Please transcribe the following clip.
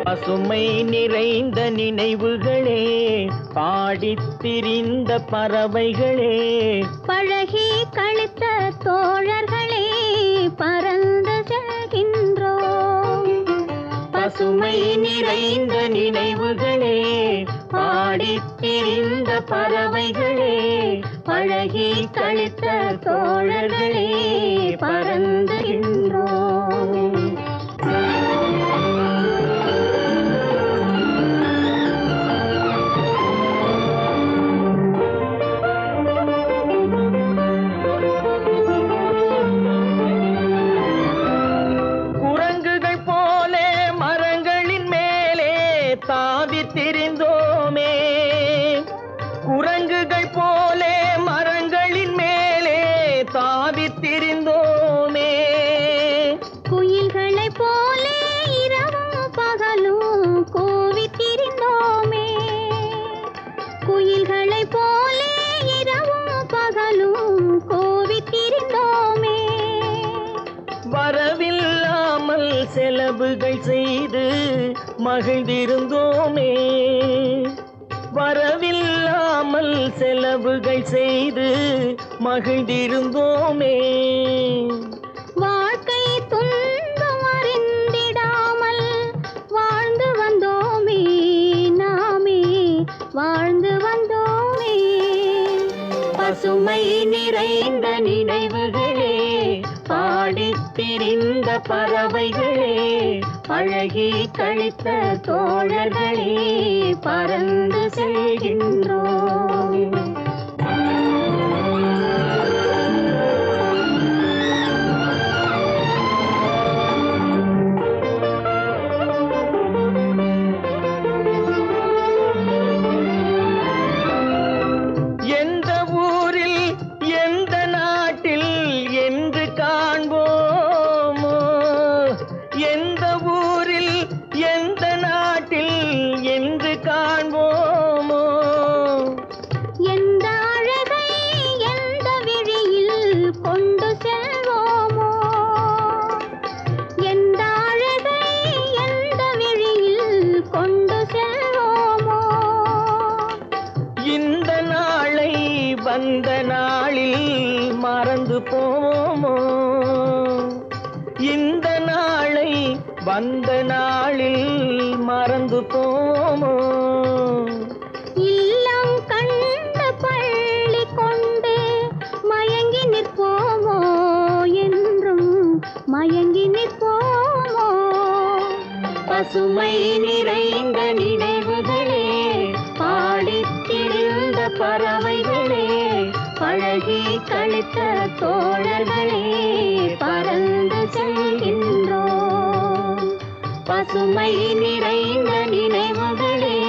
பசுமை நிறைந்த நினைவுகளே, பாடித் திரிந்த பறவைகளே, பழகி கழித்த தோழர்களே, பறந்து செல்கின்றோம். பசுமை நிறைந்த நினைவுகளே, பாடித் திரிந்த பறவைகளே, பழகி கழித்த தோழர்களே, பறந்துகின்றோம். திரிந்தோமே, குரங்குகள் போலே மரங்களின் மேலே தாவித் திரிந்தோமே, குயில்களை போலே இரவும் பகலும் கூவித் திரிந்தோமே, குயில்களை போலே இரவும் பகலும் கூவித் திரிந்தோமே. வரவில்லாமல் செலவுகள் செய்து மகிழ்ந்திருந்தோமே, வரவில்லாமல் செலவுகள் செய்து மகிழ்ந்திருந்தோமே. வாழ்க்கை துன்பம் அறிந்திடாமல் வாழ்ந்து வந்தோமே, நாமே வாழ்ந்து வந்தோமே. பசுமை நிறைந்த நினைவுகளே, பாடித் திரிந்த பறவைகளே, பழகி கழித்த தோழர்களே, பறந்து செல்கின்றோம். எந்த ஊரில் எந்த நாட்டில் என்று காண்போமோ, எந்த ஊரில் எந்த நாட்டில் என்று காண்போமோ, எந்த அழகை எந்த விழியில் கொண்டு செல்வோமோ, எந்த அழகை எந்த விழியில் கொண்டு செல்வோமோ. இந்த நாளை வந்த நாளில் மறந்து போவோமோ, இந்த நாளை வந்த நாளில் மறந்து போவோமோ. இல்லம் கண்ட பள்ளி கொண்டு மயங்கி நிற்போமோ, என்றும் மயங்கி நிற்போமோ. பசுமை நிறைந்த நினைவுகளே, பாடித் திரிந்த பறவைகளே, பழகி கழித்த தோழர்களே, பறந்து செல்கின்றோம். பசுமை நிறைந்த நினைவுகளே,